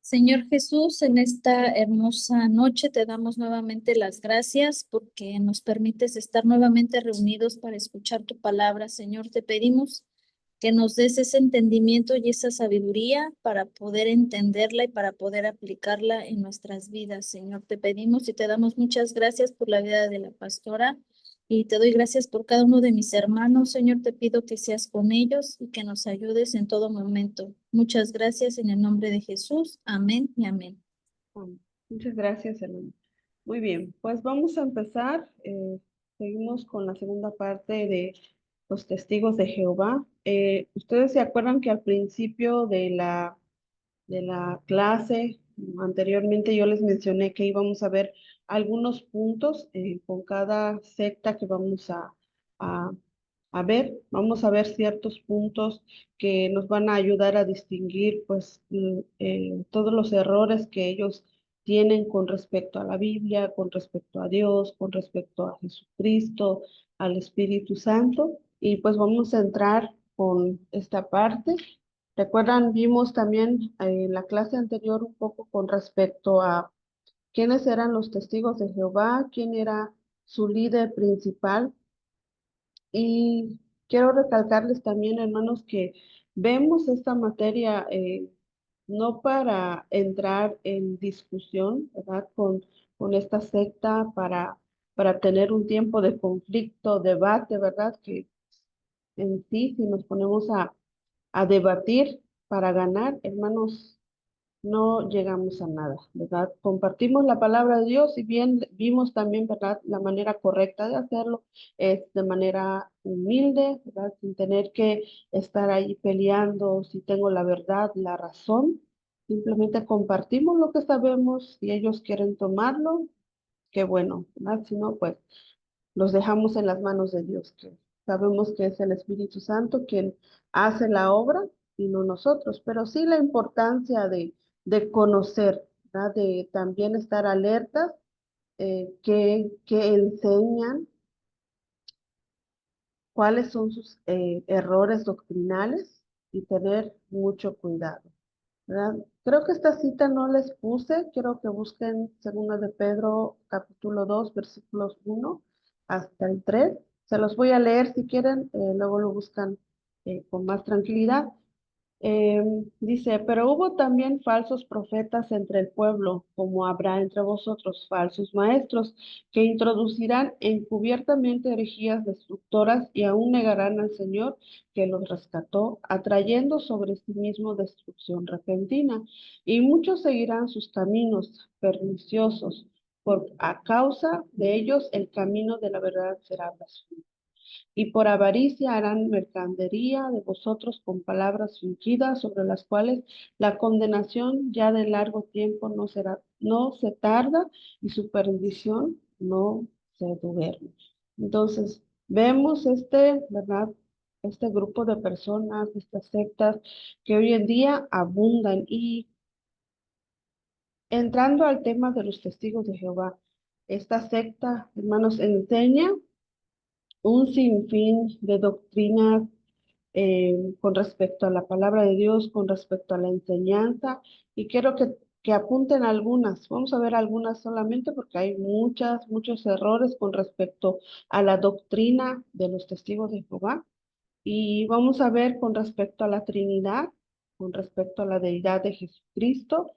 Señor Jesús, en esta hermosa noche te damos nuevamente las gracias porque nos permites estar nuevamente reunidos para escuchar tu palabra. Señor, te pedimos que nos des ese entendimiento y esa sabiduría para poder entenderla y para poder aplicarla en nuestras vidas. Señor, te pedimos y te damos muchas gracias por la vida de la pastora. Y te doy gracias por cada uno de mis hermanos. Señor, te pido que seas con ellos y que nos ayudes en todo momento. Muchas gracias en el nombre de Jesús. Amén y amén. Muchas gracias, hermano. Muy bien, pues vamos a empezar. Seguimos con la segunda parte de los testigos de Jehová. Ustedes se acuerdan que al principio de la clase, anteriormente yo les mencioné que íbamos a ver algunos puntos con cada secta que vamos a, a ver. Vamos a ver ciertos puntos que nos van a ayudar a distinguir pues todos los errores que ellos tienen con respecto a la Biblia, con respecto a Dios, con respecto a Jesucristo, al Espíritu Santo. Y pues vamos a entrar con esta parte. Recuerdan, vimos también en la clase anterior un poco con respecto a quiénes eran los testigos de Jehová, quién era su líder principal. Y quiero recalcarles también, hermanos, que vemos esta materia no para entrar en discusión, ¿verdad? Con esta secta para tener un tiempo de conflicto, debate, ¿verdad? Que en sí, si nos ponemos a debatir para ganar, hermanos, no llegamos a nada, ¿verdad? Compartimos la palabra de Dios y bien vimos también, ¿verdad? La manera correcta de hacerlo es de manera humilde, ¿verdad? Sin tener que estar ahí peleando si tengo la verdad, la razón. Simplemente compartimos lo que sabemos. Si ellos quieren tomarlo, qué bueno, ¿verdad? Si no, pues los dejamos en las manos de Dios, que sabemos que es el Espíritu Santo quien hace la obra y no nosotros, pero sí la importancia de conocer, ¿verdad? De también estar alertas, que enseñan, cuáles son sus errores doctrinales y tener mucho cuidado, ¿verdad? Creo que esta cita no les puse, quiero que busquen Segunda de Pedro, capítulo 2 versículos 1 hasta el 3. Se los voy a leer si quieren, luego lo buscan con más tranquilidad. Dice, pero hubo también falsos profetas entre el pueblo, como habrá entre vosotros falsos maestros, que introducirán encubiertamente herejías destructoras y aún negarán al Señor que los rescató, atrayendo sobre sí mismo destrucción repentina. Y muchos seguirán sus caminos perniciosos, por a causa de ellos el camino de la verdad será blasfemo y por avaricia harán mercadería de vosotros con palabras fingidas, sobre las cuales la condenación ya de largo tiempo no se tarda, y su perdición no se duerme. Entonces, vemos ¿verdad? Este grupo de personas, estas sectas que hoy en día abundan. Y entrando al tema de los testigos de Jehová, esta secta, hermanos, enseña un sinfín de doctrinas con respecto a la palabra de Dios, con respecto a la enseñanza, y quiero que apunten algunas. Vamos a ver algunas solamente porque hay muchos errores con respecto a la doctrina de los testigos de Jehová. Y vamos a ver con respecto a la Trinidad, con respecto a la deidad de Jesucristo,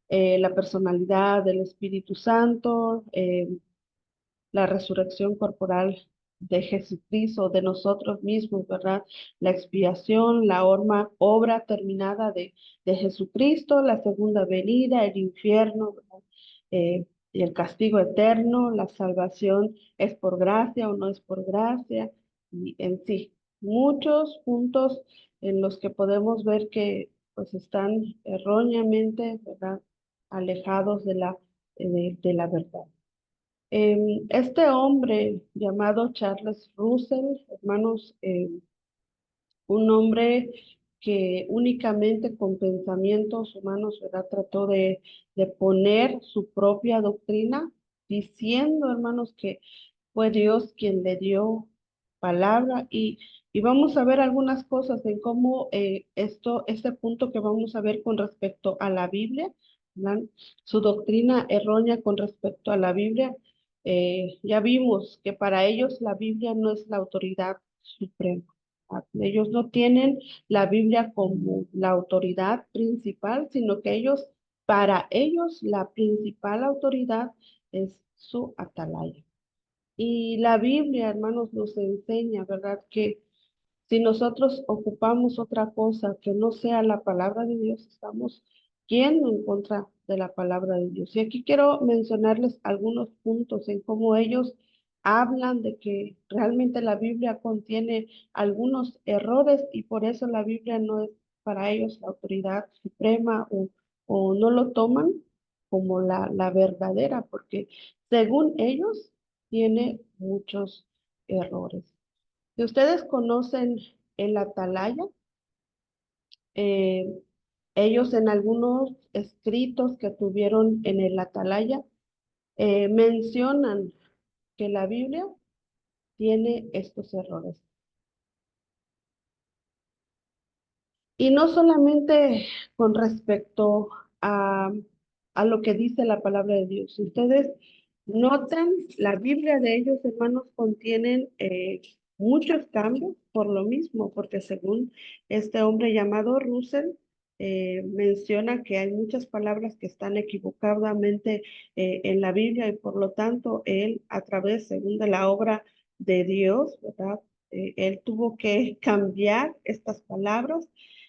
la personalidad del Espíritu Santo, la resurrección corporal de Jesucristo, de nosotros mismos, ¿verdad? La expiación, la obra terminada de Jesucristo, la segunda venida, el infierno, ¿verdad? Y el castigo eterno, la salvación es por gracia o no es por gracia, y en sí, muchos puntos en los que podemos ver que pues están erróneamente, ¿verdad? Alejados de la verdad. Este hombre llamado Charles Russell, hermanos, un hombre que únicamente con pensamientos humanos, ¿verdad? Trató de poner su propia doctrina, diciendo, hermanos, que fue Dios quien le dio palabra. Y vamos a ver algunas cosas en cómo este punto que vamos a ver con respecto a la Biblia ¿verdad? Su doctrina errónea con respecto a la Biblia. Ya vimos que para ellos la Biblia no es la autoridad suprema. Ellos no tienen la Biblia como la autoridad principal, sino que para ellos, la principal autoridad es su atalaya. Y la Biblia, hermanos, nos enseña, ¿verdad? Que si nosotros ocupamos otra cosa que no sea la palabra de Dios, estamos yendo en contra de la palabra de Dios. Y aquí quiero mencionarles algunos puntos en cómo ellos hablan de que realmente la Biblia contiene algunos errores y por eso la Biblia no es para ellos la autoridad suprema o no lo toman como la verdadera, porque según ellos tiene muchos errores. Si ustedes conocen el Atalaya, eh, ellos en algunos escritos que tuvieron en el Atalaya mencionan que la Biblia tiene estos errores. Y no solamente con respecto a, a lo que dice la palabra de Dios. Si ustedes notan, la Biblia de ellos, hermanos, contienen muchos cambios por lo mismo, porque según este hombre llamado Russell, menciona que hay muchas palabras que están equivocadamente en la Biblia y por lo tanto él, a través, según de la obra de Dios, ¿verdad? Él tuvo que cambiar estas palabras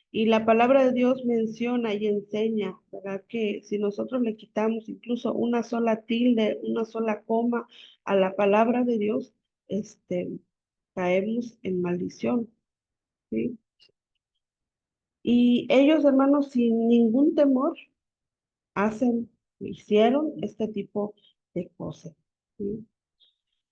y la palabra de Dios menciona y enseña, ¿verdad? Que si nosotros le quitamos incluso una sola tilde, una sola coma a la palabra de Dios, caemos en maldición, ¿sí? Y ellos, hermanos, sin ningún temor, hicieron este tipo de cosas, ¿sí?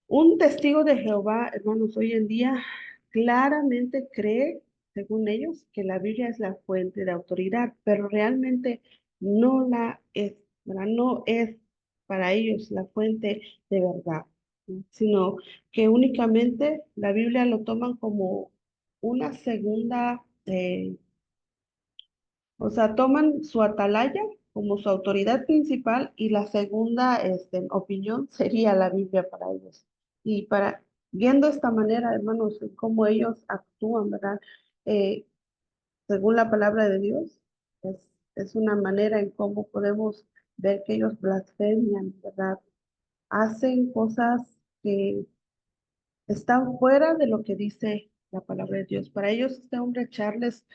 Un testigo de Jehová, hermanos, hoy en día claramente cree, según ellos, que la Biblia es la fuente de autoridad, pero realmente no la es, ¿verdad? No es para ellos la fuente de verdad, ¿sí? Sino que únicamente la Biblia lo toman como una segunda, o sea, toman su atalaya como su autoridad principal y la segunda opinión sería la Biblia para ellos. Y viendo esta manera, hermanos, cómo ellos actúan, ¿verdad? Eh, Según la palabra de Dios, es una manera en cómo podemos ver que ellos blasfemian, ¿verdad? Hacen cosas que están fuera de lo que dice la palabra de Dios. Para ellos, este hombre, Charles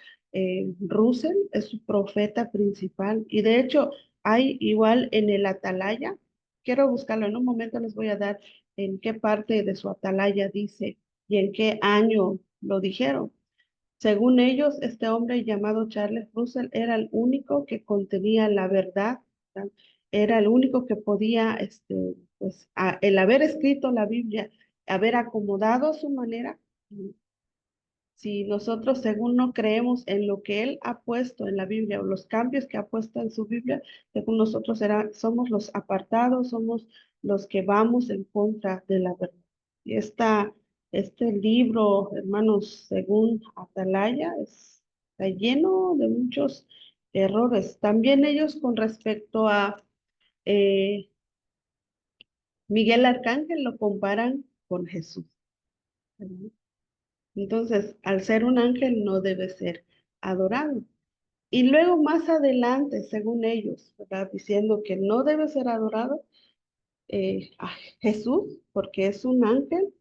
Russell, es su profeta principal. Y de hecho, hay igual en el Atalaya, quiero buscarlo, en un momento les voy a dar en qué parte de su Atalaya dice y en qué año lo dijeron. Según ellos, este hombre llamado Charles Russell era el único que contenía la verdad, ¿verdad? Era el único que podía, pues, el haber escrito la Biblia, haber acomodado a su manera. Si nosotros, según no creemos en lo que él ha puesto en la Biblia o los cambios que ha puesto en su Biblia, según nosotros somos los apartados, somos los que vamos en contra de la verdad. Y este libro, hermanos, según Atalaya, está lleno de muchos errores. También ellos con respecto a eh, Miguel Arcángel lo comparan con Jesús, ¿verdad? Entonces, al ser un ángel no debe ser adorado. Y luego más adelante, según ellos, ¿verdad? Diciendo que no debe ser adorado a Jesús, porque es un ángel,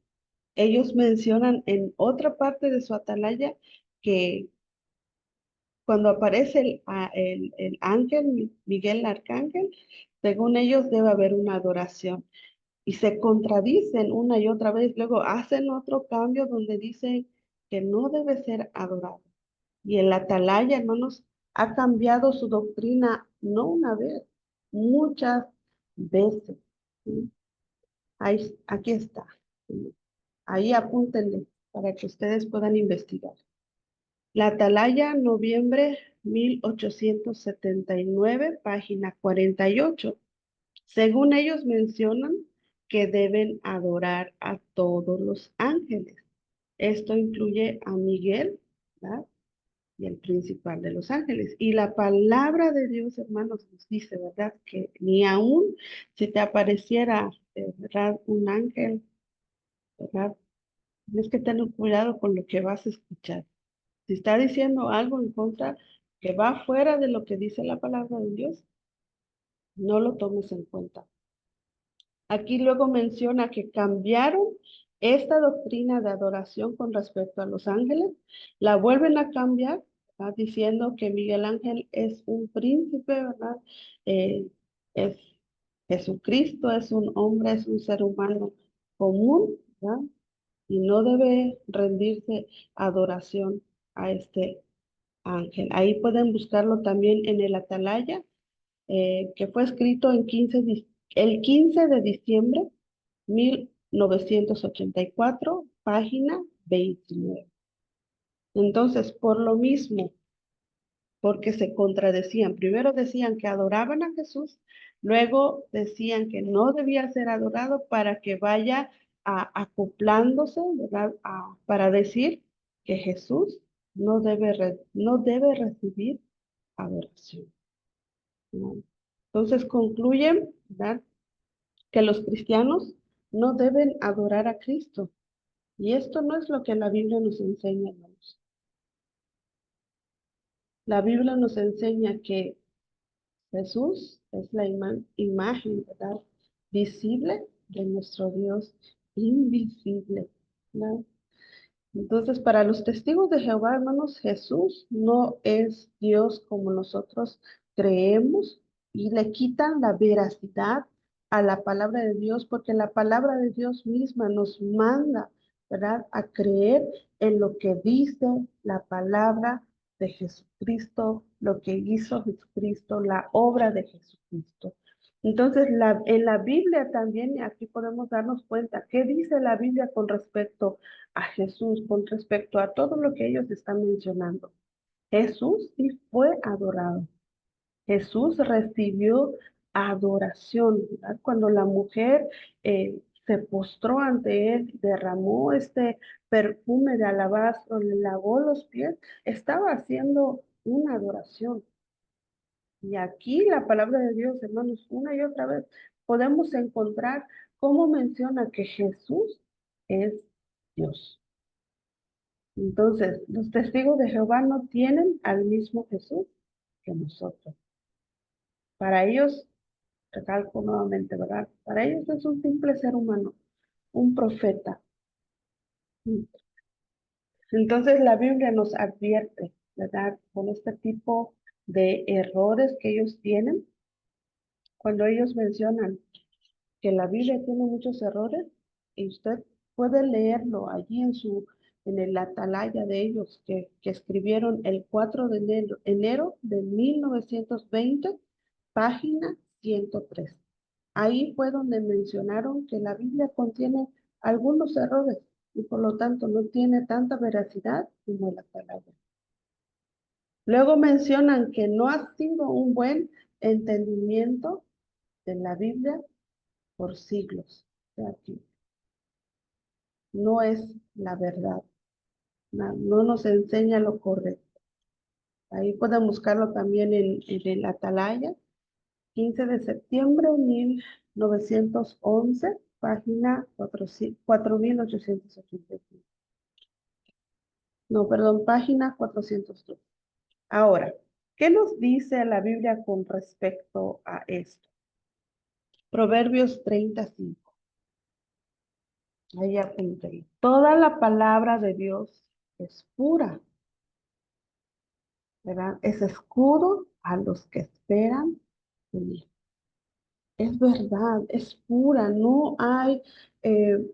ellos mencionan en otra parte de su atalaya que cuando aparece el ángel, Miguel Arcángel, según ellos debe haber una adoración. Y se contradicen una y otra vez. Luego hacen otro cambio donde dicen que no debe ser adorado. Y el atalaya, hermanos, ha cambiado su doctrina no una vez, muchas veces, ¿sí? Ahí, aquí está. ¿Sí? Ahí apúntenle para que ustedes puedan investigar. La atalaya, noviembre 1879, página 48. Según ellos mencionan que deben adorar a todos los ángeles. Esto incluye a Miguel, ¿verdad? y el principal de los ángeles. Y la palabra de Dios, hermanos, nos dice, ¿verdad? Que ni aún si te apareciera, ¿verdad? Un ángel, ¿verdad? Tienes que tener cuidado con lo que vas a escuchar. Si está diciendo algo en contra que va fuera de lo que dice la palabra de Dios, no lo tomes en cuenta. Aquí luego menciona que cambiaron esta doctrina de adoración con respecto a los ángeles, la vuelven a cambiar, ¿verdad? Diciendo que Miguel Ángel es un príncipe, ¿verdad? Es Jesucristo, es un hombre, es un ser humano común, ¿verdad? Y no debe rendirse adoración a este ángel. Ahí pueden buscarlo también en el Atalaya, que fue escrito el 15 de diciembre 1984, página 29. Entonces, por lo mismo, porque se contradecían, primero decían que adoraban a Jesús, luego decían que no debía ser adorado para que vaya acoplándose, ¿verdad? Para decir que Jesús no debe recibir adoración, ¿no? Entonces concluyen, ¿verdad? Que los cristianos no deben adorar a Cristo. Y esto no es lo que la Biblia nos enseña, hermanos. La Biblia nos enseña que Jesús es la imagen, ¿verdad? Visible de nuestro Dios invisible, ¿no? Entonces, para los testigos de Jehová, hermanos, Jesús no es Dios como nosotros creemos y le quitan la veracidad a la palabra de Dios porque la palabra de Dios misma nos manda, ¿verdad?, a creer en lo que dice la palabra de Jesucristo, lo que hizo Jesucristo, la obra de Jesucristo. Entonces, en la Biblia también, y aquí podemos darnos cuenta, ¿qué dice la Biblia con respecto a Jesús, con respecto a todo lo que ellos están mencionando? Jesús sí fue adorado. Jesús recibió adoración, ¿verdad? Cuando la mujer se postró ante él, derramó este perfume de alabastro, le lavó los pies, estaba haciendo una adoración. Y aquí la palabra de Dios, hermanos, una y otra vez podemos encontrar cómo menciona que Jesús es Dios. Entonces, los testigos de Jehová no tienen al mismo Jesús que nosotros. Para ellos, recalco nuevamente, ¿verdad? Para ellos es un simple ser humano, un profeta. Entonces, la Biblia nos advierte, ¿verdad? Con este tipo de errores que ellos tienen, cuando ellos mencionan que la Biblia tiene muchos errores y usted puede leerlo allí en el atalaya de ellos que escribieron el 4 de enero de 1920, página 103. Ahí fue donde mencionaron que la Biblia contiene algunos errores y por lo tanto no tiene tanta veracidad como el atalaya. Luego mencionan que no ha sido un buen entendimiento de la Biblia por siglos. O sea, que no es la verdad, no nos enseña lo correcto. Ahí pueden buscarlo también en el Atalaya, 15 de septiembre de 1911, página 4885. No, perdón, página 402. Ahora, ¿qué nos dice la Biblia con respecto a esto? Proverbios 35. Ahí apunté. Toda la palabra de Dios es pura, ¿verdad? Es escudo a los que esperan en él. Es verdad, es pura, no hay eh,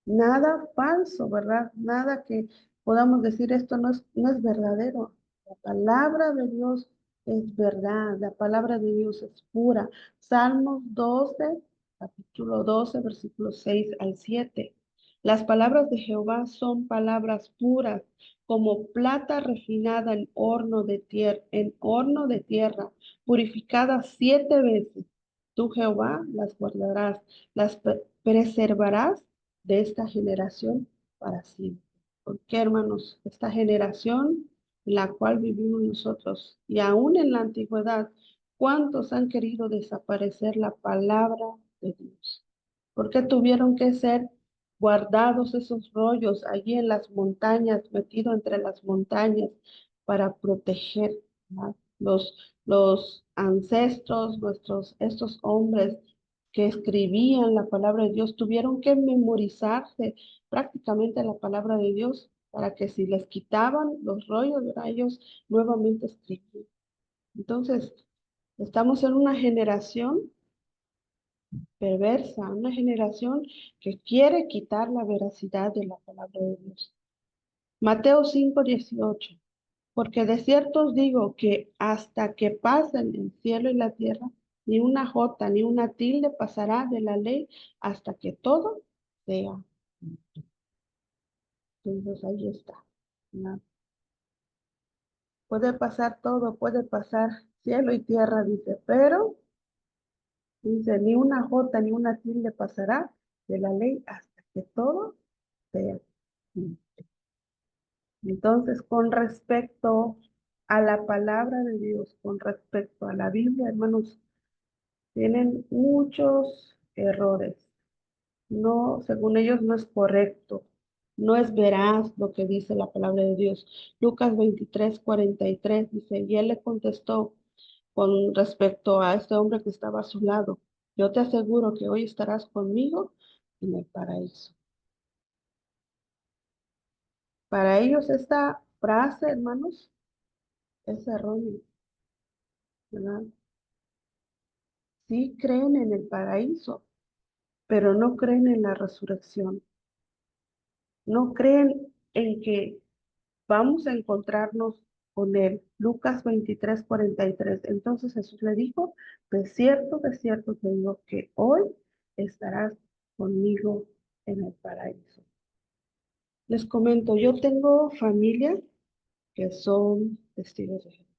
nada falso, ¿verdad? Nada que podamos decir esto no es verdadero. La palabra de Dios es verdad, la palabra de Dios es pura. Salmos 12, capítulo 12, versículos 6 al 7. Las palabras de Jehová son palabras puras, como plata refinada en horno de tierra, purificada 7 veces. Tú, Jehová, las guardarás, las preservarás de esta generación para siempre. Porque, hermanos, esta generación en la cual vivimos nosotros. Y aún en la antigüedad, ¿cuántos han querido desaparecer la palabra de Dios? ¿Por qué tuvieron que ser guardados esos rollos allí en las montañas, metidos entre las montañas para proteger, ¿verdad? Los ancestros, estos hombres que escribían la palabra de Dios, tuvieron que memorizarse prácticamente la palabra de Dios para que si les quitaban los rollos, ¿verdad? Ellos nuevamente escribían. Entonces, estamos en una generación perversa, una generación que quiere quitar la veracidad de la palabra de Dios. Mateo 5:18. Porque de cierto os digo que hasta que pasen el cielo y la tierra, ni una jota ni una tilde pasará de la ley hasta que todo sea. Entonces ahí está, ¿no? Puede pasar todo, puede pasar cielo y tierra, dice, pero dice, ni una jota ni una tilde pasará de la ley hasta que todo sea. Entonces, con respecto a la palabra de Dios, con respecto a la Biblia, hermanos, tienen muchos errores. No, según ellos, no es correcto, no es veraz lo que dice la palabra de Dios. Lucas 23:43 dice, y él le contestó con respecto a este hombre que estaba a su lado, yo te aseguro que hoy estarás conmigo en el paraíso. Para ellos esta frase, hermanos, es errónea, ¿verdad? Sí creen en el paraíso, pero no creen en la resurrección. No creen en que vamos a encontrarnos con él. Lucas 23:43. Entonces Jesús le dijo, de cierto te digo que hoy estarás conmigo en el paraíso. Les comento, yo tengo familia que son testigos de Jehová.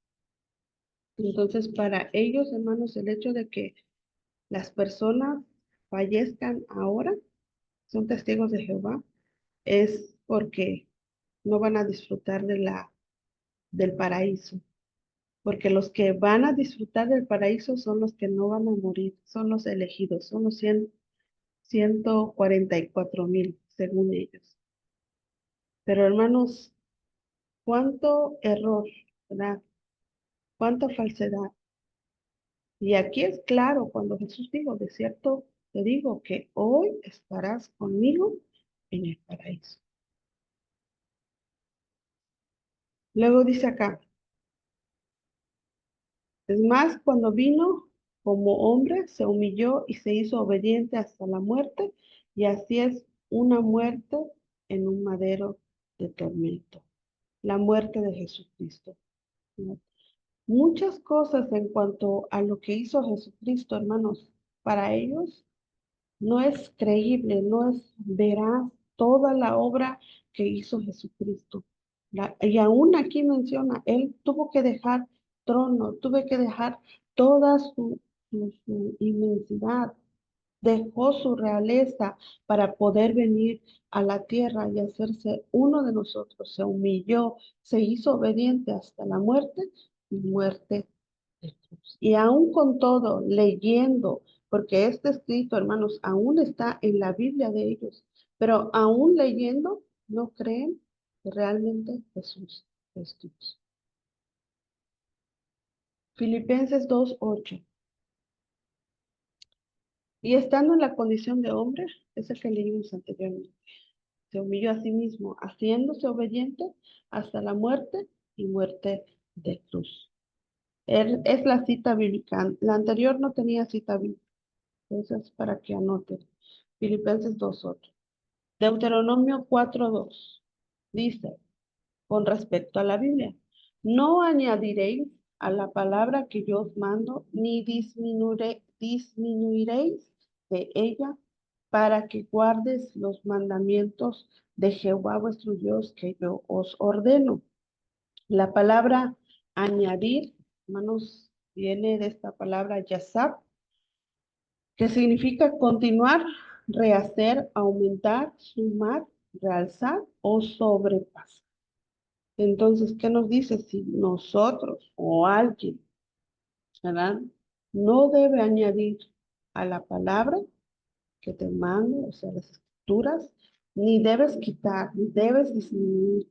Entonces, para ellos, hermanos, el hecho de que las personas fallezcan ahora, son testigos de Jehová, es porque no van a disfrutar del paraíso. Porque los que van a disfrutar del paraíso son los que no van a morir, son los elegidos, son los 144,000, según ellos. Pero hermanos, cuánto error, ¿verdad? Cuánta falsedad. Y aquí es claro cuando Jesús dijo, de cierto te digo que hoy estarás conmigo en el paraíso. Luego dice acá, es más, cuando vino como hombre, se humilló y se hizo obediente hasta la muerte, y así es una muerte en un madero de tormento, la muerte de Jesucristo, ¿no? Muchas cosas en cuanto a lo que hizo Jesucristo, hermanos, para ellos no es creíble, no es veraz toda la obra que hizo Jesucristo. Y aún aquí menciona, él tuvo que dejar trono, tuvo que dejar toda su inmensidad, dejó su realeza para poder venir a la tierra y hacerse uno de nosotros. Se humilló, se hizo obediente hasta la muerte y muerte de cruz. Y aún con todo, leyendo, porque este escrito, hermanos, aún está en la Biblia de ellos, pero aún leyendo, no creen que realmente Jesús es Dios. Filipenses 2:8. Y estando en la condición de hombre, es el que leímos anteriormente, se humilló a sí mismo, haciéndose obediente hasta la muerte y muerte de cruz. Es la cita bíblica. La anterior no tenía cita bíblica. Entonces, para que anoten. Filipenses 2:8. Deuteronomio 4:2. Dice, con respecto a la Biblia, no añadiréis a la palabra que yo os mando, ni disminuiréis de ella, para que guardes los mandamientos de Jehová vuestro Dios que yo os ordeno. La palabra añadir, hermanos, viene de esta palabra yasab, que significa continuar, rehacer, aumentar, sumar, realzar o sobrepasar. Entonces, ¿qué nos dice? Si nosotros o alguien, ¿verdad? No debe añadir a la palabra que te mando, o sea, las escrituras, ni debes quitar, ni debes disminuir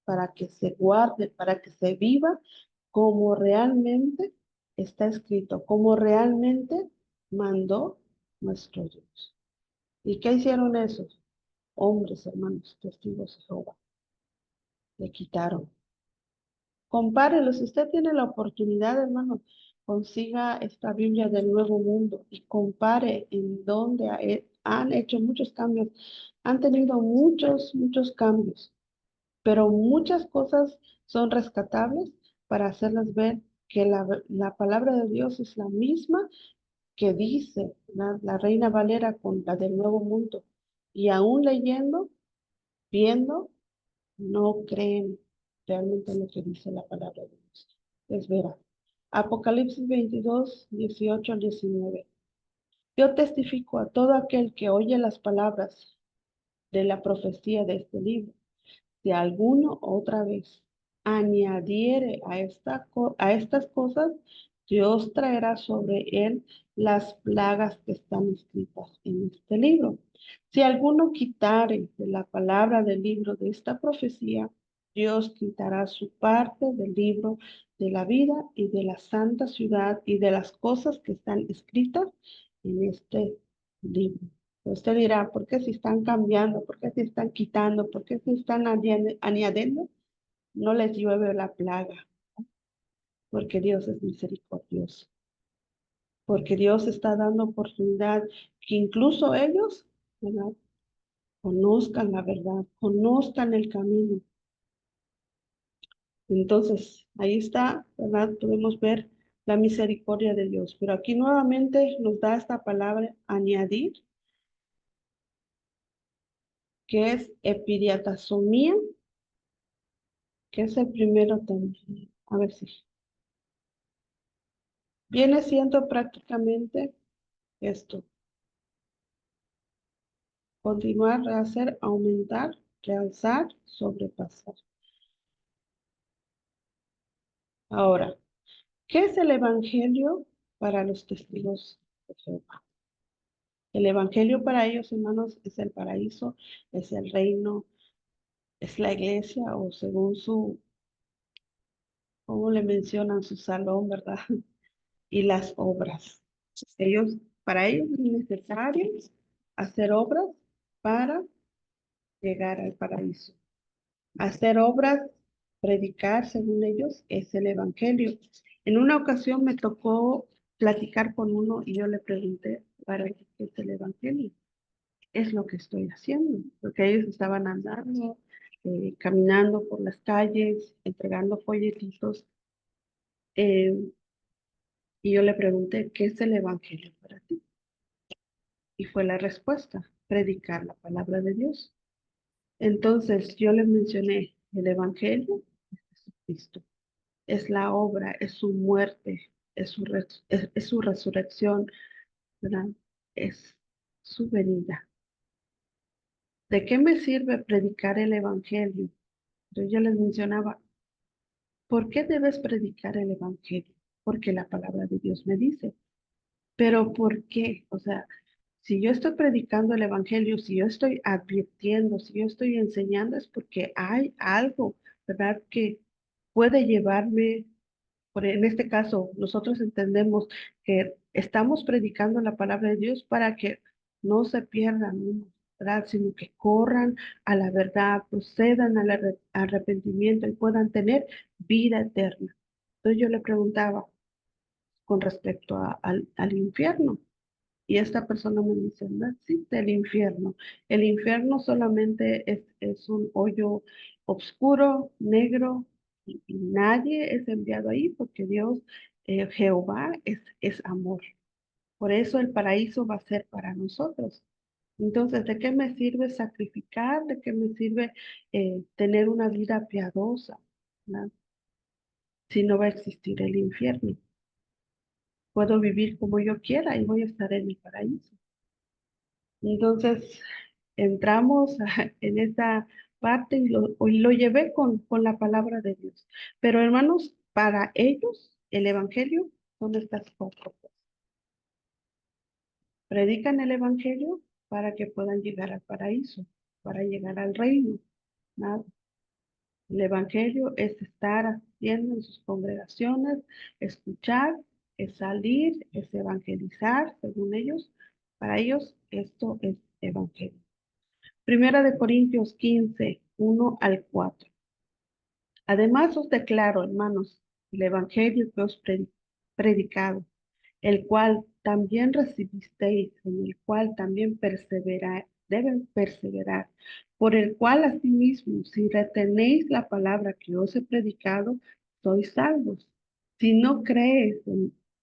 para que se guarde, para que se viva como realmente está escrito, como realmente mandó nuestro Dios. ¿Y qué hicieron esos hombres, hermanos, testigos de Jehová? Le quitaron. Compárelos, si usted tiene la oportunidad, hermano, consiga esta Biblia del Nuevo Mundo y compare en donde han hecho muchos cambios, han tenido muchos cambios, pero muchas cosas son rescatables para hacerlas ver que la palabra de Dios es la misma que dice la Reina Valera con la del Nuevo Mundo. Y aún leyendo, viendo, no creen realmente lo que dice la palabra de Dios. Es verdad. Apocalipsis 22, 18 al 19. Yo testifico a todo aquel que oye las palabras de la profecía de este libro. Si alguno otra vez añadiere a estas cosas, Dios traerá sobre él las plagas que están escritas en este libro. Si alguno quitare de la palabra del libro de esta profecía, Dios quitará su parte del libro de la vida y de la santa ciudad y de las cosas que están escritas en este libro. Usted dirá, ¿por qué se están cambiando? ¿Por qué se están quitando? ¿Por qué se están añadiendo? No les llueve la plaga, porque Dios es misericordioso, porque Dios está dando oportunidad que incluso ellos, ¿verdad? Conozcan la verdad, conozcan el camino. Entonces, ahí está, ¿verdad? Podemos ver la misericordia de Dios. Pero aquí nuevamente nos da esta palabra añadir, que es epiriatasomía, que es el primero también. A ver si. Viene siendo prácticamente esto. Continuar, rehacer, aumentar, realzar, sobrepasar. Ahora, ¿qué es el Evangelio para los testigos de Jehová? El Evangelio para ellos, hermanos, es el paraíso, es el reino, es la iglesia o según ¿cómo le mencionan su salón, verdad? Y las obras. Para ellos es necesario hacer obras para llegar al paraíso. Hacer obras, predicar, según ellos, es el evangelio. En una ocasión me tocó platicar con uno y yo le pregunté, ¿para qué es el evangelio? Es lo que estoy haciendo, porque ellos estaban andando, caminando por las calles, entregando folletitos, eh, y yo le pregunté, ¿qué es el evangelio para ti? Y fue la respuesta, predicar la palabra de Dios. Entonces yo le mencioné, el evangelio es Jesucristo. Es la obra, es su muerte, es su resurrección, ¿verdad? Es su venida. ¿De qué me sirve predicar el evangelio? Yo les mencionaba, ¿por qué debes predicar el evangelio? Porque la palabra de Dios me dice. Pero ¿por qué? O sea, si yo estoy predicando el evangelio, si yo estoy advirtiendo, si yo estoy enseñando, es porque hay algo, ¿verdad? Que puede llevarme. En este caso, nosotros entendemos que estamos predicando la palabra de Dios para que no se pierdan, ¿no? ¿Verdad? Sino que corran a la verdad, procedan al arrepentimiento y puedan tener vida eterna. Entonces yo le preguntaba con respecto al infierno. Y esta persona me dice, no existe el infierno. El infierno solamente es un hoyo oscuro, negro, y nadie es enviado ahí porque Dios, Jehová, es amor. Por eso el paraíso va a ser para nosotros. Entonces, ¿de qué me sirve sacrificar? ¿De qué me sirve tener una vida piadosa? ¿No? Si no va a existir el infierno. Puedo vivir como yo quiera y voy a estar en el paraíso. Entonces, entramos en esta parte y lo llevé con la palabra de Dios. Pero hermanos, para ellos el evangelio son estas cuatro cosas. Predican el evangelio para que puedan llegar al paraíso, para llegar al reino. Nada. El evangelio es estar asistiendo en sus congregaciones, escuchar, es salir, es evangelizar, según ellos. Para ellos esto es evangelio. Primera de Corintios 15, 1 al 4. Además os declaro, hermanos, el evangelio que os predicado, el cual también recibisteis, en el cual también deben perseverar, por el cual asimismo, si retenéis la palabra que os he predicado, sois salvos. Si no crees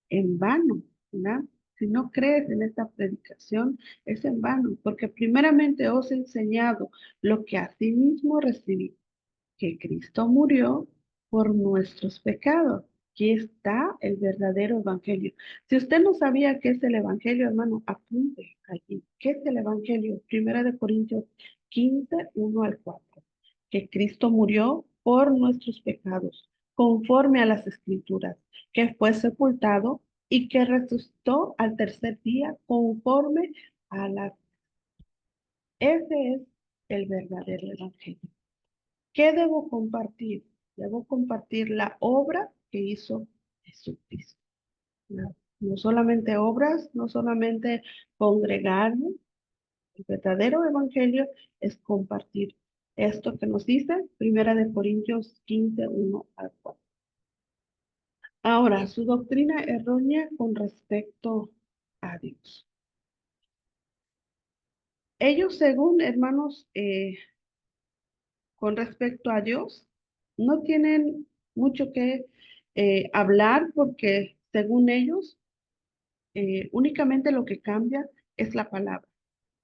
en vano, ¿verdad? Si no crees en esta predicación, es en vano, porque primeramente os he enseñado lo que asimismo recibí, que Cristo murió por nuestros pecados. Aquí está el verdadero evangelio. Si usted no sabía qué es el evangelio, hermano, apunte allí. ¿Qué es el evangelio? Primera de Corintios 15, 1 al 4. Que Cristo murió por nuestros pecados, conforme a las escrituras, que fue sepultado y que resucitó al tercer día, conforme a las... Ese es el verdadero evangelio. ¿Qué debo compartir? Debo compartir la obra que hizo Jesucristo. No, no solamente obras, no solamente congregarme. El verdadero evangelio es compartir esto que nos dice Primera de Corintios 15, 1 al 4. Ahora, su doctrina errónea con respecto a Dios. Ellos, según hermanos, con respecto a Dios, no tienen mucho que hablar porque según ellos, únicamente lo que cambia es la palabra.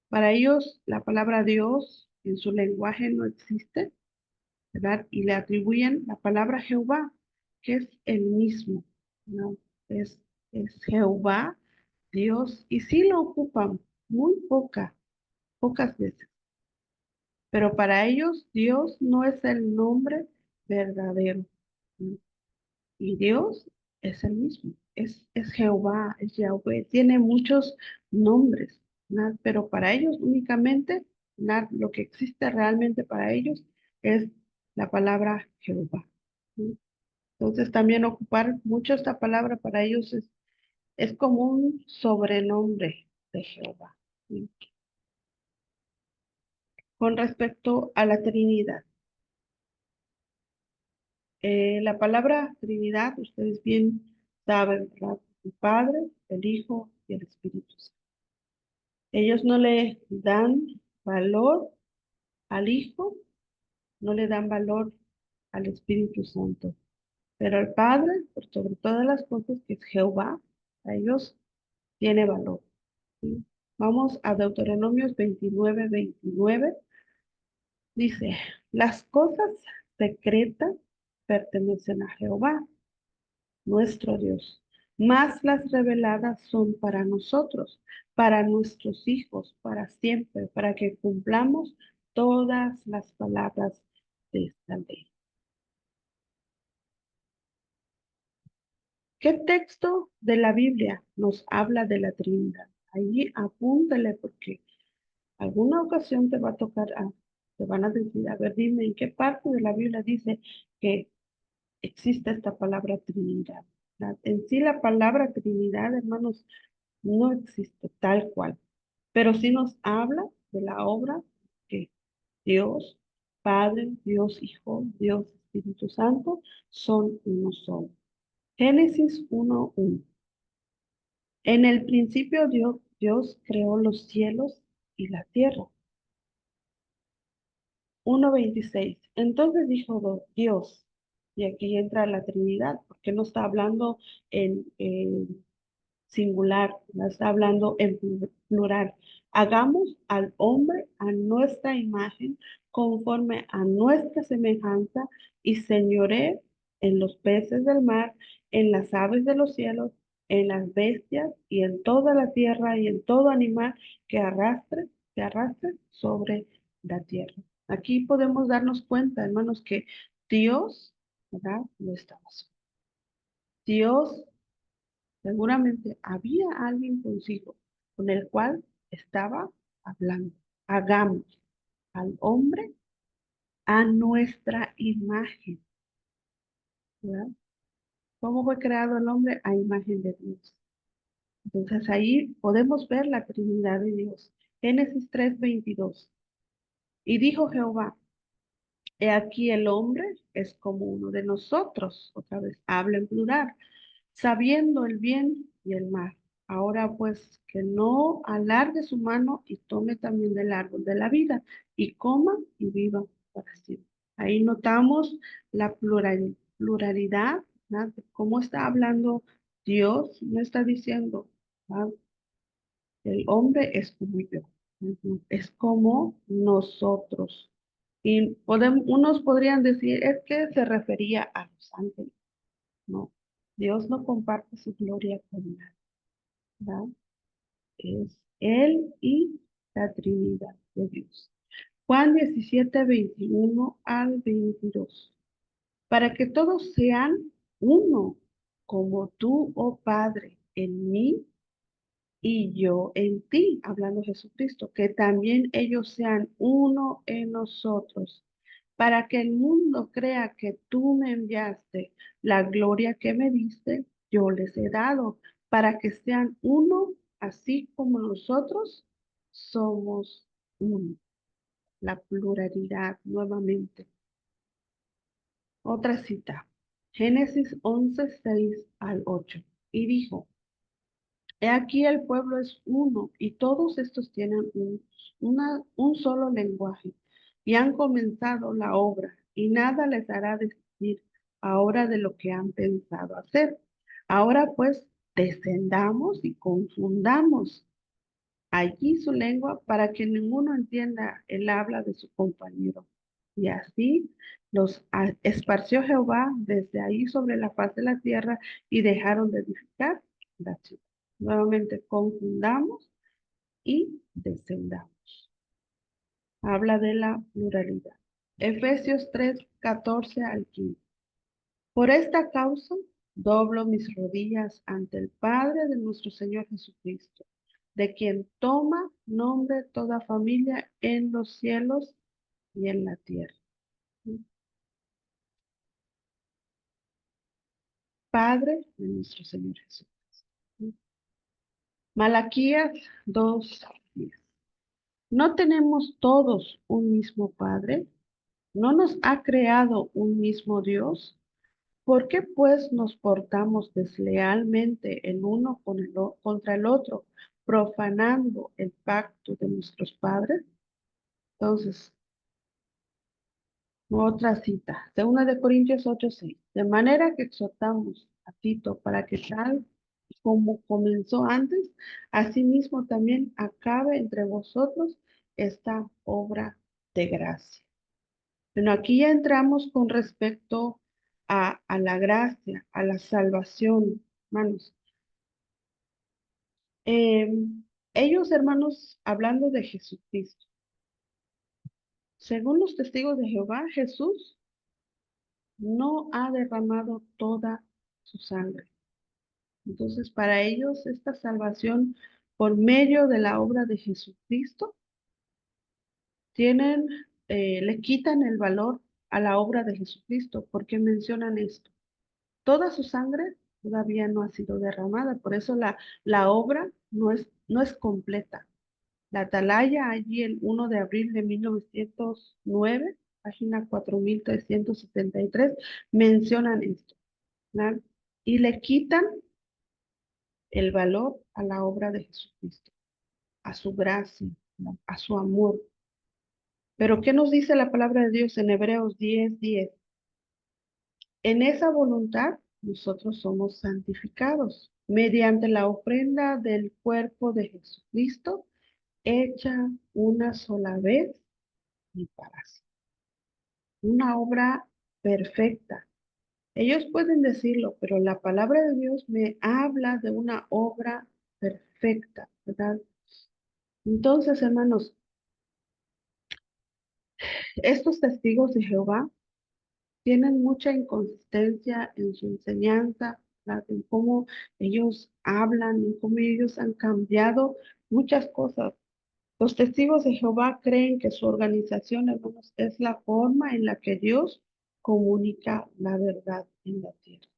Para ellos, la palabra Dios en su lenguaje no existe, ¿verdad? Y le atribuyen la palabra Jehová, que es el mismo, ¿no? Es Jehová, Dios, y sí lo ocupan muy pocas veces. Pero para ellos Dios no es el nombre verdadero. ¿No? Y Dios es el mismo. Es Jehová, es Yahweh. Tiene muchos nombres, ¿no? Pero para ellos únicamente lo que existe realmente para ellos es la palabra Jehová. ¿No? Entonces también ocupar mucho esta palabra para ellos es como un sobrenombre de Jehová. ¿Sí? Con respecto a la Trinidad. La palabra Trinidad, ustedes bien saben, ¿verdad? El Padre, el Hijo y el Espíritu Santo. Ellos no le dan valor al Hijo, no le dan valor al Espíritu Santo, pero al Padre, por sobre todas las cosas, que es Jehová, a ellos tiene valor. ¿Sí? Vamos a Deuteronomios 29, 29. Dice, las cosas secretas pertenecen a Jehová, nuestro Dios. Más las reveladas son para nosotros, para nuestros hijos, para siempre, para que cumplamos todas las palabras de esta ley. ¿Qué texto de la Biblia nos habla de la Trinidad? Allí apúntale porque alguna ocasión te va a tocar, te van a decir, a ver, dime en qué parte de la Biblia dice que existe esta palabra Trinidad. En sí la palabra Trinidad, hermanos, no existe tal cual, pero sí nos habla de la obra que Dios Padre, Dios Hijo, Dios Espíritu Santo son uno solo. Génesis 1:1. En el principio Dios creó los cielos y la tierra. 1:26. Entonces dijo Dios, y aquí entra la Trinidad, porque no está hablando en singular, no está hablando en plural. Hagamos al hombre a nuestra imagen, conforme a nuestra semejanza, y señoré en los peces del mar, en las aves de los cielos, en las bestias y en toda la tierra y en todo animal que arrastre sobre la tierra. Aquí podemos darnos cuenta, hermanos, que Dios, ¿verdad? No estaba solo. Dios seguramente había alguien consigo con el cual estaba hablando. Hagamos al hombre a nuestra imagen, ¿verdad? ¿Cómo fue creado el hombre? A imagen de Dios. Entonces ahí podemos ver la Trinidad de Dios. Génesis 3:22. Y dijo Jehová, he aquí el hombre es como uno de nosotros, otra vez habla en plural, sabiendo el bien y el mal. Ahora pues que no alargue su mano y tome también del árbol de la vida y coma y viva para siempre. Ahí notamos la pluralidad, ¿verdad? De cómo está hablando Dios, no está diciendo, ¿verdad? El hombre es como yo, es como nosotros. Y unos podrían decir, es que se refería a los ángeles. No, Dios no comparte su gloria con nadie, ¿verdad? Es Él y la Trinidad de Dios. Juan 17:21 al 22. Para que todos sean uno, como tú, oh Padre, en mí y yo en ti, hablando Jesucristo, que también ellos sean uno en nosotros, para que el mundo crea que tú me enviaste, la gloria que me diste, yo les he dado, para que sean uno, así como nosotros somos uno. La pluralidad nuevamente. Otra cita. Génesis 11:6 al 8. Y dijo, he aquí el pueblo es uno y todos estos tienen un solo lenguaje y han comenzado la obra y nada les hará decir ahora de lo que han pensado hacer. Ahora pues descendamos y confundamos allí su lengua para que ninguno entienda el habla de su compañero. Y así los esparció Jehová desde ahí sobre la faz de la tierra y dejaron de edificar la ciudad. Nuevamente confundamos y descendamos. Habla de la pluralidad. Efesios 3:14 al 15. Por esta causa doblo mis rodillas ante el Padre de nuestro Señor Jesucristo, de quien toma nombre toda familia en los cielos y en la tierra. Padre de nuestro Señor Jesucristo. Malaquías 2:10. ¿No tenemos todos un mismo Padre? ¿No nos ha creado un mismo Dios? ¿Por qué pues nos portamos deslealmente el uno contra el otro, profanando el pacto de nuestros padres? Entonces, otra cita, 2 Corintios 8:6. De manera que exhortamos a Tito para que tal como comenzó antes, asimismo también acabe entre vosotros esta obra de gracia. Bueno, aquí ya entramos con respecto a la gracia, a la salvación, hermanos. Ellos, hermanos, hablando de Jesucristo, según los testigos de Jehová, Jesús no ha derramado toda su sangre. Entonces, para ellos, esta salvación por medio de la obra de Jesucristo, tienen, le quitan el valor a la obra de Jesucristo, porque mencionan esto. Toda su sangre todavía no ha sido derramada, por eso la obra no es completa. La Atalaya, allí el 1 de abril de 1909, página 4373, mencionan esto, ¿verdad? Y le quitan el valor a la obra de Jesucristo, a su gracia, ¿no? A su amor. Pero ¿qué nos dice la palabra de Dios en Hebreos 10:10? En esa voluntad nosotros somos santificados mediante la ofrenda del cuerpo de Jesucristo, hecha una sola vez y para siempre. Una obra perfecta. Ellos pueden decirlo, pero la palabra de Dios me habla de una obra perfecta, ¿verdad? Entonces, hermanos, Estos testigos de Jehová tienen mucha inconsistencia en su enseñanza, ¿verdad? En cómo ellos hablan, en cómo ellos han cambiado muchas cosas. Los testigos de Jehová creen que su organización, hermanos, es la forma en la que Dios comunica la verdad en la tierra.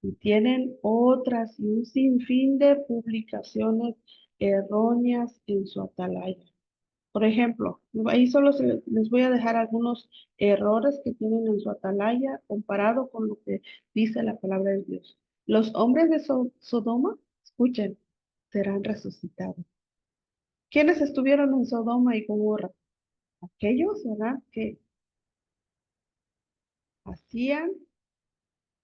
Y tienen otras y un sinfín de publicaciones erróneas en su atalaya. Por ejemplo, ahí solo les voy a dejar algunos errores que tienen en su atalaya comparado con lo que dice la palabra de Dios. Los hombres de Sodoma, escuchen, serán resucitados. ¿Quiénes estuvieron en Sodoma y Gomorra? Aquellos, ¿verdad? Que hacían,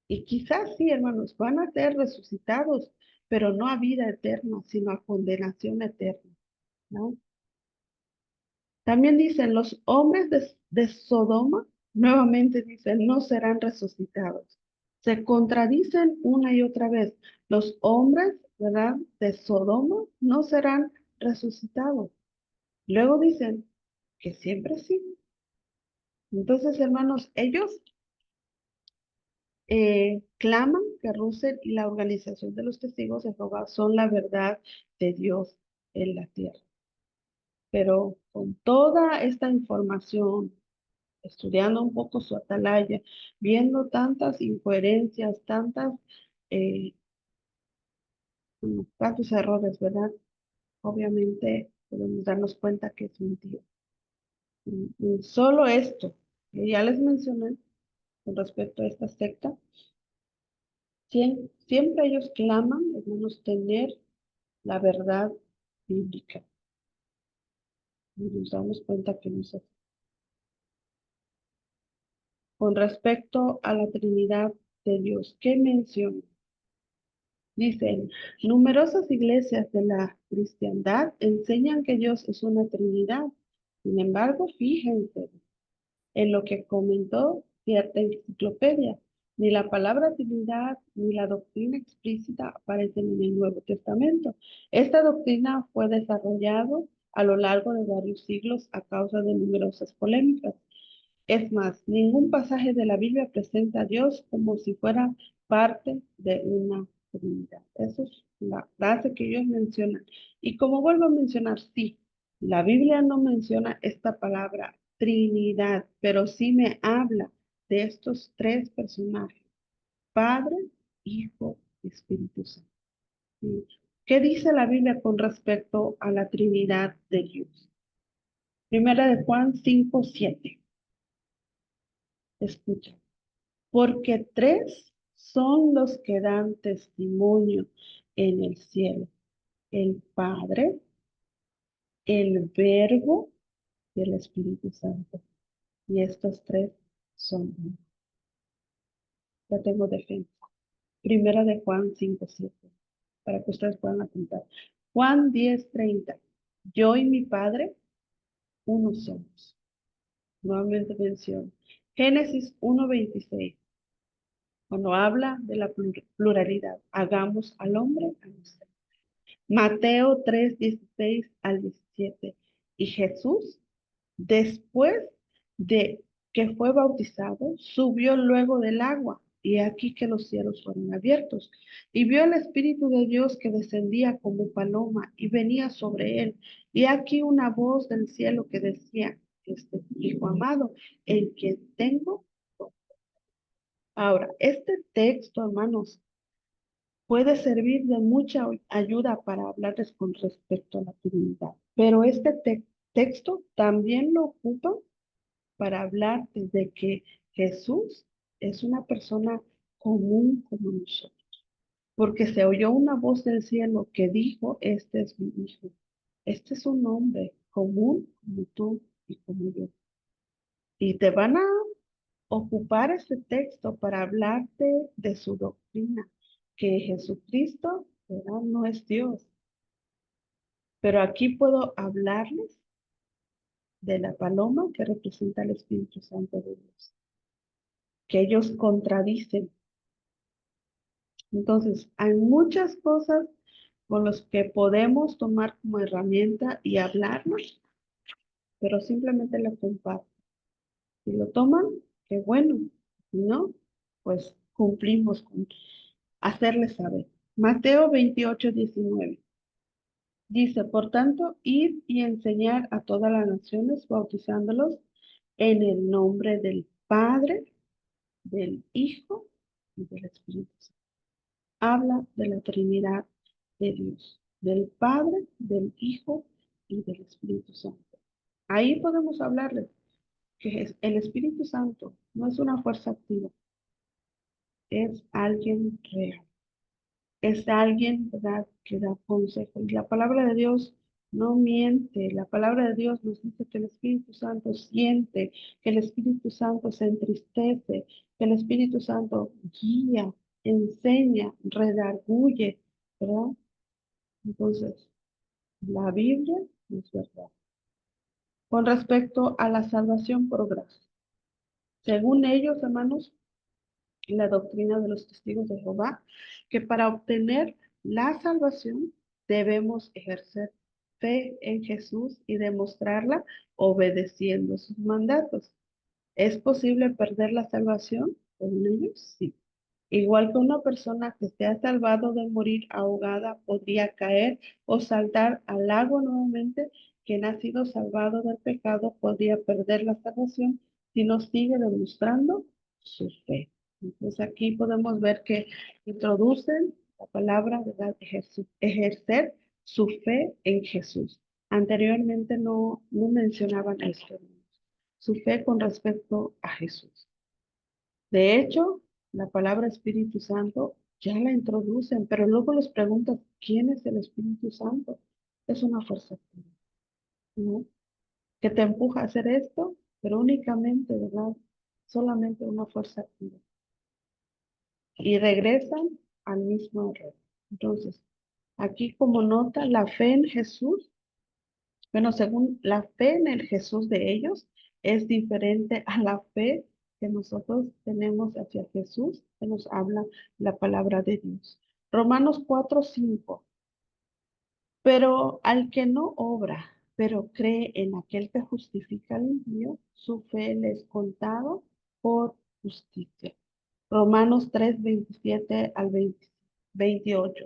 y quizás sí, hermanos, van a ser resucitados, pero no a vida eterna, sino a condenación eterna, ¿no? También dicen, los hombres de Sodoma, nuevamente dicen, no serán resucitados. Se contradicen una y otra vez. Los hombres, ¿verdad? De Sodoma no serán resucitados. Luego dicen que siempre sí. Entonces, hermanos, ellos claman que Russell y la Organización de los Testigos de Jehová son la verdad de Dios en la tierra. Pero con toda esta información, estudiando un poco su atalaya, viendo tantas incoherencias, eh, tantos errores, ¿verdad? Obviamente podemos darnos cuenta que es mentira. Y solo esto, que ya les mencioné con respecto a esta secta, siempre ellos claman, hermanos, tener la verdad bíblica. Y nos damos cuenta que no es así. Con respecto a la Trinidad de Dios, ¿qué menciona? Dicen, numerosas iglesias de la cristiandad enseñan que Dios es una Trinidad. Sin embargo, fíjense en lo que comentó cierta enciclopedia. Ni la palabra Trinidad ni la doctrina explícita aparecen en el Nuevo Testamento. Esta doctrina fue desarrollada a lo largo de varios siglos a causa de numerosas polémicas. Es más, ningún pasaje de la Biblia presenta a Dios como si fuera parte de una Trinidad. Esa es la frase que ellos mencionan. Y como vuelvo a mencionar, sí, la Biblia no menciona esta palabra Trinidad, pero sí me habla de estos tres personajes, Padre, Hijo y Espíritu Santo. ¿Sí? ¿Qué dice la Biblia con respecto a la Trinidad de Dios? Primera de Juan 5:7. Escucha. Porque tres son los que dan testimonio en el cielo: el Padre, el Verbo y el Espíritu Santo. Y estos tres son uno. Ya tengo defensa. Primera de Juan 5:7, para que ustedes puedan apuntar. Juan 10:30. Yo y mi Padre, uno somos. Nuevamente menciono. Génesis 1:26. Cuando habla de la pluralidad, hagamos al hombre a nuestra. Mateo 3:16 al 17. Y Jesús, después de que fue bautizado, subió luego del agua. Y aquí que los cielos fueron abiertos. Y vio el Espíritu de Dios que descendía como paloma y venía sobre él. Y aquí una voz del cielo que decía: este es mi Hijo amado, el que tengo. Ahora, este texto, hermanos, puede servir de mucha ayuda para hablarles con respecto a la Trinidad. Pero este texto también lo ocupa para hablar de que Jesús es una persona común como nosotros. Porque se oyó una voz del cielo que dijo: este es mi hijo. Este es un hombre común como tú y como yo. Y te van a ocupar este texto para hablarte de su doctrina, que Jesucristo, ¿verdad?, no es Dios. Pero aquí puedo hablarles de la paloma que representa el Espíritu Santo de Dios, que ellos contradicen. Entonces, hay muchas cosas con las que podemos tomar como herramienta y hablarnos, pero simplemente lo comparto. Si lo toman, qué bueno. Si no, pues cumplimos con hacerles saber. Mateo 28:19. Dice, por tanto, id y enseñar a todas las naciones, bautizándolos en el nombre del Padre, del Hijo y del Espíritu Santo. Habla de la Trinidad de Dios, del Padre, del Hijo y del Espíritu Santo. Ahí podemos hablarles que el Espíritu Santo no es una fuerza activa, es alguien real. Es alguien, ¿verdad?, que da consejo. Y la palabra de Dios no miente. La palabra de Dios nos dice que el Espíritu Santo siente, que el Espíritu Santo se entristece, que el Espíritu Santo guía, enseña, redarguye, ¿verdad? Entonces, la Biblia es verdad. Con respecto a la salvación por gracia. Según ellos, hermanos, la doctrina de los testigos de Jehová, que para obtener la salvación debemos ejercer fe en Jesús y demostrarla obedeciendo sus mandatos. ¿Es posible perder la salvación? Según ellos, sí. Igual que una persona que se ha salvado de morir ahogada podría caer o saltar al lago nuevamente, quien ha sido salvado del pecado podría perder la salvación si no sigue demostrando su fe. Entonces aquí podemos ver que introducen la palabra, ¿verdad? Ejercer su fe en Jesús. Anteriormente no mencionaban esto, su fe con respecto a Jesús. De hecho, la palabra Espíritu Santo ya la introducen, pero luego les preguntan, ¿quién es el Espíritu Santo? Es una fuerza activa, ¿no? Que te empuja a hacer esto, pero únicamente, ¿verdad? Solamente una fuerza activa. Y regresan al mismo error. Entonces, aquí como nota, la fe en Jesús, bueno, según la fe en el Jesús de ellos, es diferente a la fe que nosotros tenemos hacia Jesús, que nos habla la palabra de Dios. Romanos 4:5. Pero al que no obra, pero cree en aquel que justifica al impío, su fe le es contado por justicia. Romanos 3:27 al 28.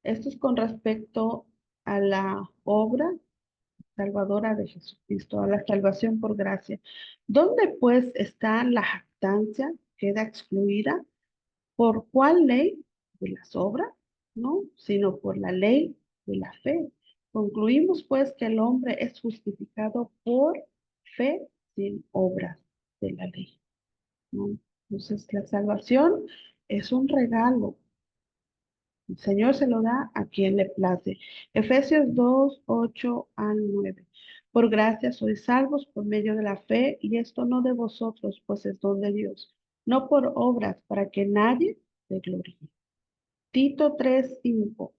Esto es con respecto a la obra salvadora de Jesucristo, a la salvación por gracia. ¿Dónde pues está la jactancia? Queda excluida. ¿Por cuál ley? ¿De las obras? No, sino por la ley de la fe. Concluimos pues que el hombre es justificado por fe sin obras de la ley, ¿no? Entonces la salvación es un regalo. El Señor se lo da a quien le place. Efesios 2:8 al 9. Por gracia sois salvos por medio de la fe, y esto no de vosotros, pues es don de Dios, no por obras, para que nadie se gloríe. Tito 3:5.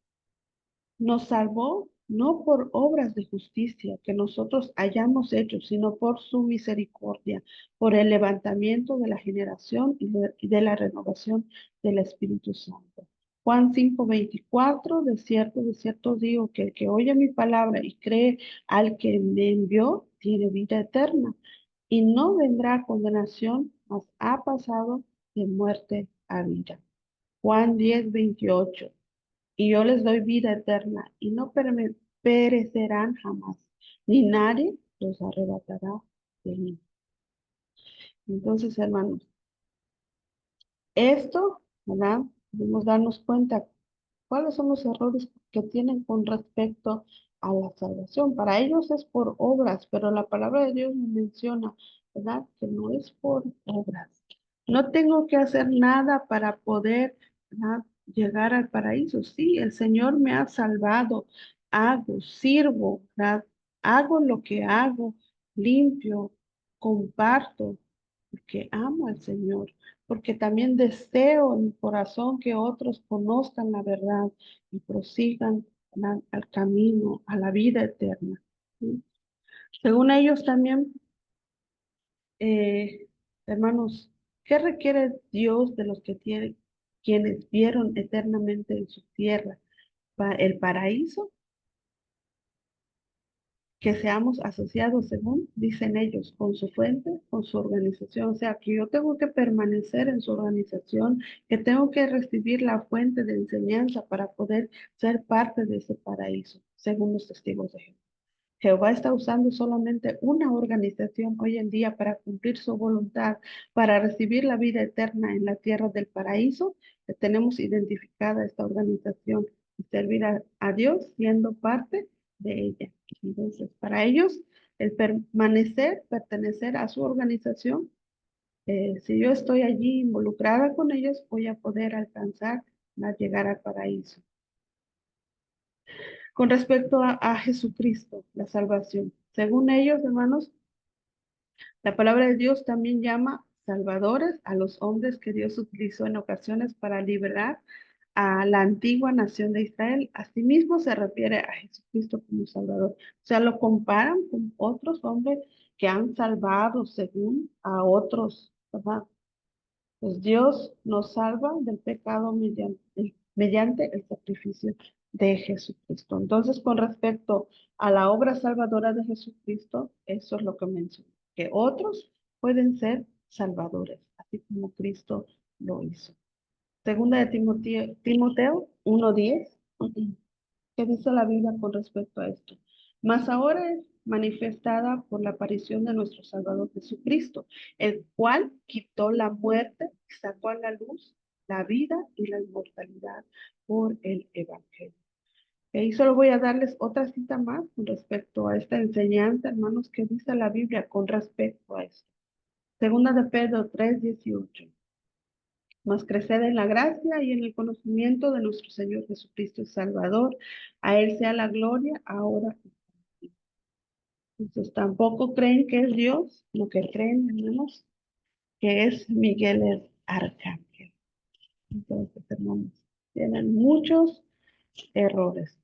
Nos salvó no por obras de justicia que nosotros hayamos hecho, sino por su misericordia, por el levantamiento de la generación y de la renovación del Espíritu Santo. Juan 5:24, de cierto digo que el que oye mi palabra y cree al que me envió, tiene vida eterna y no vendrá a condenación, mas ha pasado de muerte a vida. Juan 10:28. Y yo les doy vida eterna y no perecerán jamás, ni nadie los arrebatará de mí. Entonces, hermanos, esto, ¿verdad? Debemos darnos cuenta cuáles son los errores que tienen con respecto a la salvación. Para ellos es por obras, pero la palabra de Dios nos menciona, ¿verdad? Que no es por obras. No tengo que hacer nada para poder, ¿verdad?, llegar al paraíso. Sí, el Señor me ha salvado. Hago, sirvo, ¿verdad? Hago lo que hago, limpio, comparto, porque amo al Señor, porque también deseo en mi corazón que otros conozcan la verdad y prosigan al camino, a la vida eterna, ¿sí? Según ellos también, eh, hermanos, ¿qué requiere Dios de los que tienen, quienes vieron eternamente en su tierra? ¿El paraíso? que seamos asociados según dicen ellos, con su fuente, con su organización. O sea, que yo tengo que permanecer en su organización, que tengo que recibir la fuente de enseñanza para poder ser parte de ese paraíso, según los testigos de Jehová. Jehová está usando solamente una organización hoy en día para cumplir su voluntad, para recibir la vida eterna en la tierra del paraíso. Tenemos identificada esta organización y servir a Dios siendo parte de ella. Entonces, para ellos, el permanecer, pertenecer a su organización, si yo estoy allí involucrada con ellos, voy a poder alcanzar a llegar al paraíso. Con respecto a Jesucristo, la salvación. Según ellos, hermanos, la palabra de Dios también llama salvadores a los hombres que Dios utilizó en ocasiones para liberar a la antigua nación de Israel. Asimismo se refiere a Jesucristo como Salvador. O sea, lo comparan con otros hombres que han salvado según a otros, ¿verdad? Pues Dios nos salva del pecado mediante el sacrificio de Jesucristo. Entonces, con respecto a la obra salvadora de Jesucristo, eso es lo que menciono, que otros pueden ser salvadores, así como Cristo lo hizo. Segunda de Timoteo 1:10. ¿Qué dice la Biblia con respecto a esto? Mas ahora es manifestada por la aparición de nuestro Salvador Jesucristo, el cual quitó la muerte y sacó a la luz la vida y la inmortalidad por el Evangelio. Y solo voy a darles otra cita más con respecto a esta enseñanza, hermanos, que dice la Biblia con respecto a esto. Segunda de Pedro 3:18. Mas crecer en la gracia y en el conocimiento de nuestro Señor Jesucristo y Salvador. A Él sea la gloria ahora. Entonces tampoco creen que es Dios, lo que creen, hermanos, que es Miguel el Arcángel. Entonces, hermanos, tienen muchos errores.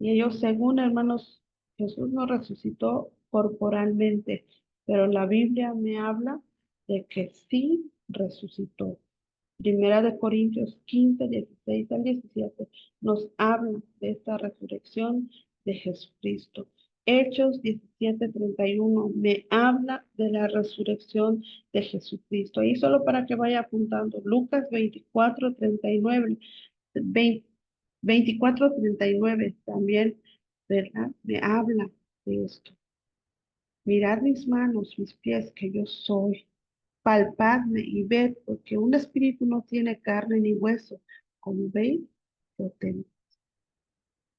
Y ellos, según hermanos, Jesús no resucitó corporalmente, pero la Biblia me habla de que sí resucitó. Primera de Corintios 15, 16 al 17 nos habla de esta resurrección de Jesucristo. Hechos 17, 31 me habla de la resurrección de Jesucristo. Y solo para que vaya apuntando, Lucas 24, 39, 24, 39 también, ¿verdad? Me habla de esto. Mirad mis manos, mis pies, que yo soy. Palpadme y ved, porque un espíritu no tiene carne ni hueso, como veis, yo tengo.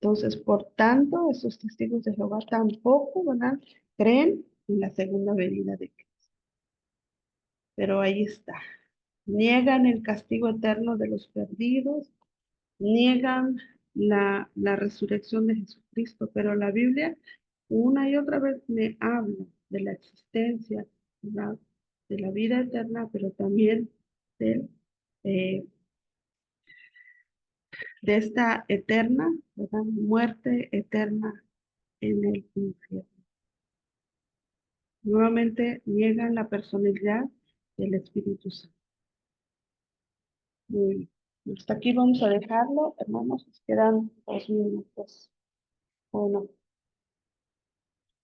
Entonces, por tanto, esos testigos de Jehová tampoco, ¿verdad? Creen en la segunda venida de Cristo. Pero ahí está. Niegan el castigo eterno de los perdidos, niegan la resurrección de Jesucristo, pero la Biblia una y otra vez me habla de la existencia, ¿verdad? De la vida eterna, pero también de, eh, de esta eterna, ¿verdad? Muerte eterna en el infierno. Nuevamente niegan la personalidad del Espíritu Santo. Muy bien. Hasta aquí vamos a dejarlo, hermanos. Nos quedan 2 minutos. Bueno,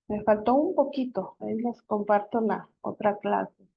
me faltó un poquito. Ahí les comparto la otra clase.